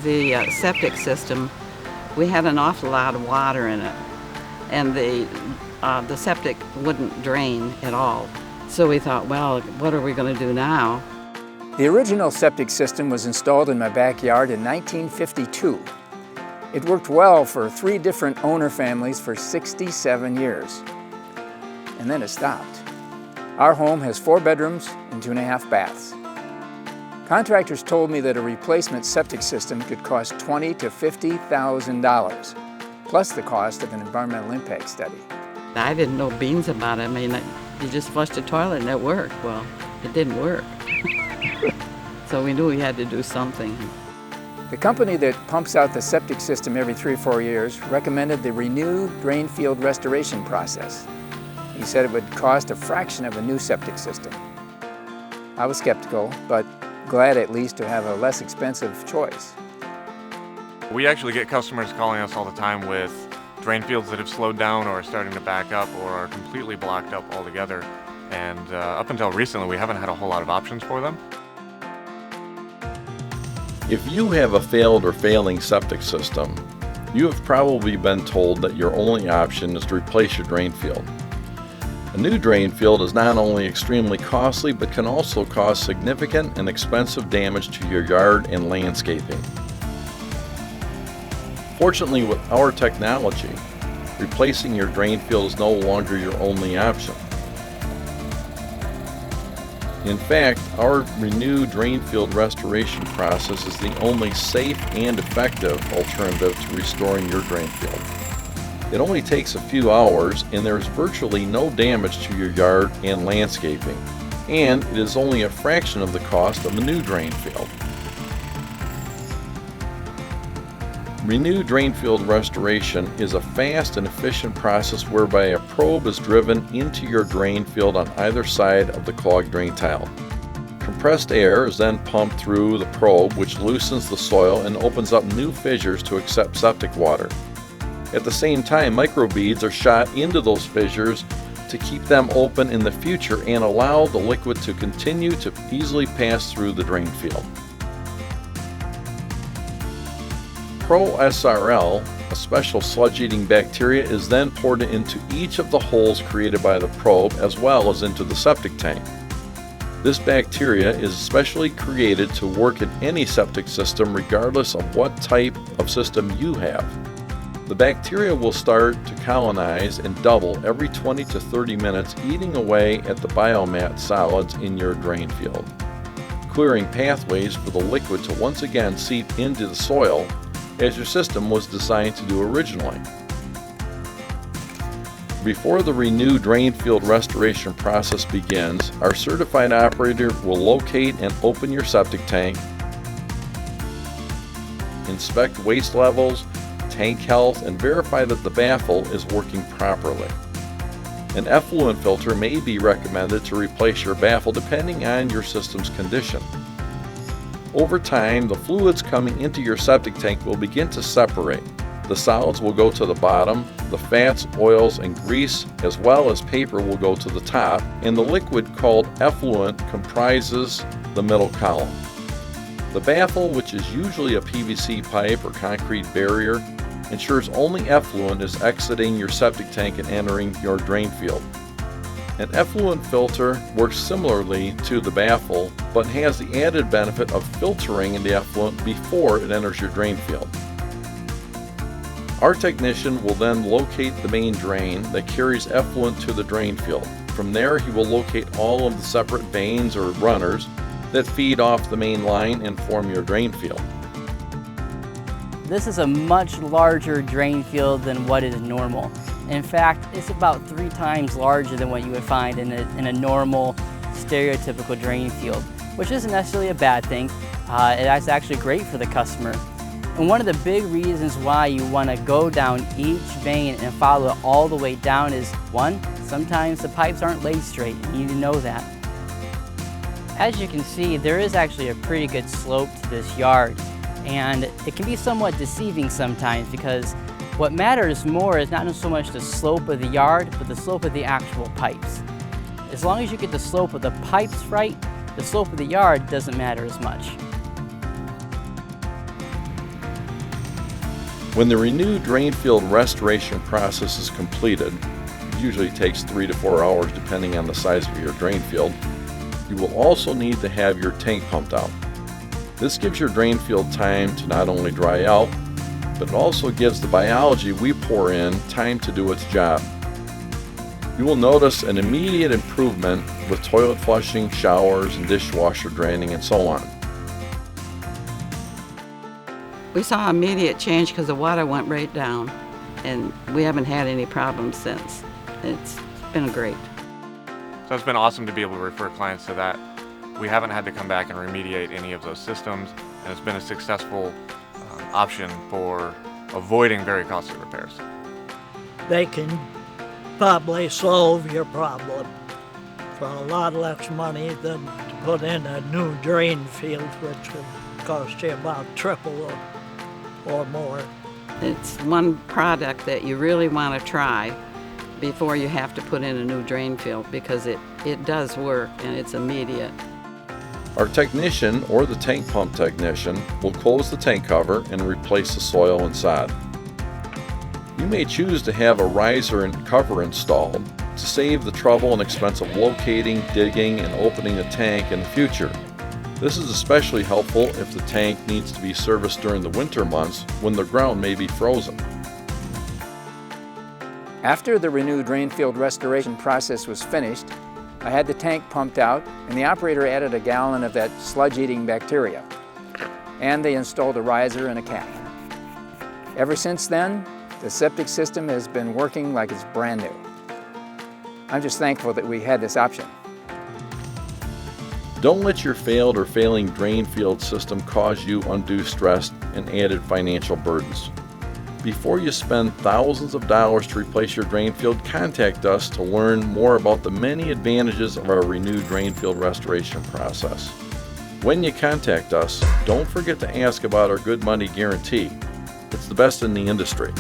The septic system, we had an awful lot of water in it, and the septic wouldn't drain at all. So we thought, well, what are we going to do now? The original septic system was installed in my backyard in 1952. It worked well for 3 different owner families for 67 years. And then it stopped. Our home has 4 bedrooms and 2.5 baths. Contractors told me that a replacement septic system could cost $20,000 to $50,000, plus the cost of an environmental impact study. I didn't know beans about it. I mean, you just flushed the toilet and it worked. Well, it didn't work. So we knew we had to do something. The company that pumps out the septic system every 3 or 4 years recommended the Renu Drainfield restoration process. He said it would cost a fraction of a new septic system. I was skeptical, but glad at least to have a less expensive choice. We actually get customers calling us all the time with drain fields that have slowed down or are starting to back up or are completely blocked up altogether. And up until recently, we haven't had a whole lot of options for them. If you have a failed or failing septic system, you have probably been told that your only option is to replace your drain field. A new drain field is not only extremely costly, but can also cause significant and expensive damage to your yard and landscaping. Fortunately, with our technology, replacing your drain field is no longer your only option. In fact, our Renu Drainfield restoration process is the only safe and effective alternative to restoring your drain field. It only takes a few hours and there is virtually no damage to your yard and landscaping, and it is only a fraction of the cost of a new drain field. Renu Drainfield restoration is a fast and efficient process whereby a probe is driven into your drain field on either side of the clogged drain tile. Compressed air is then pumped through the probe, which loosens the soil and opens up new fissures to accept septic water. At the same time, microbeads are shot into those fissures to keep them open in the future and allow the liquid to continue to easily pass through the drain field. Pro-SRL, a special sludge-eating bacteria, is then poured into each of the holes created by the probe as well as into the septic tank. This bacteria is specially created to work in any septic system regardless of what type of system you have. The bacteria will start to colonize and double every 20 to 30 minutes, eating away at the biomass solids in your drain field, clearing pathways for the liquid to once again seep into the soil as your system was designed to do originally. Before the Renu Drainfield restoration process begins, our certified operator will locate and open your septic tank, inspect waste levels, tank health, and verify that the baffle is working properly. An effluent filter may be recommended to replace your baffle depending on your system's condition. Over time, the fluids coming into your septic tank will begin to separate. The solids will go to the bottom, the fats, oils, and grease, as well as paper will go to the top, and the liquid called effluent comprises the middle column. The baffle, which is usually a PVC pipe or concrete barrier, ensures only effluent is exiting your septic tank and entering your drain field. An effluent filter works similarly to the baffle, but has the added benefit of filtering the effluent before it enters your drain field. Our technician will then locate the main drain that carries effluent to the drain field. From there, he will locate all of the separate veins or runners that feed off the main line and form your drain field. This is a much larger drain field than what is normal. In fact, it's about 3 times larger than what you would find in a normal, stereotypical drain field, which isn't necessarily a bad thing. It's actually great for the customer. And one of the big reasons why you want to go down each vein and follow it all the way down is, 1, sometimes the pipes aren't laid straight, and you need to know that. As you can see, there is actually a pretty good slope to this yard, and it can be somewhat deceiving sometimes because what matters more is not so much the slope of the yard, but the slope of the actual pipes. As long as you get the slope of the pipes right, the slope of the yard doesn't matter as much. When the Renu Drainfield restoration process is completed, it usually takes 3 to 4 hours depending on the size of your drain field, you will also need to have your tank pumped out. This gives your drain field time to not only dry out, but it also gives the biology we pour in time to do its job. You will notice an immediate improvement with toilet flushing, showers, and dishwasher draining, and so on. We saw immediate change because the water went right down, and we haven't had any problems since. It's been great. So it's been awesome to be able to refer clients to that. We haven't had to come back and remediate any of those systems, and it's been a successful option for avoiding very costly repairs. They can probably solve your problem for a lot less money than to put in a new drain field, which will cost you about triple or more. It's one product that you really want to try before you have to put in a new drain field because it does work and it's immediate. Our technician or the tank pump technician will close the tank cover and replace the soil and sod. You may choose to have a riser and cover installed to save the trouble and expense of locating, digging, and opening the tank in the future. This is especially helpful if the tank needs to be serviced during the winter months when the ground may be frozen. After the Renu Drainfield restoration process was finished, I had the tank pumped out and the operator added a gallon of that sludge-eating bacteria. And they installed a riser and a cap. Ever since then, the septic system has been working like it's brand new. I'm just thankful that we had this option. Don't let your failed or failing drain field system cause you undue stress and added financial burdens. Before you spend thousands of dollars to replace your drain field, contact us to learn more about the many advantages of our Renu Drainfield restoration process. When you contact us, don't forget to ask about our good money guarantee. It's the best in the industry.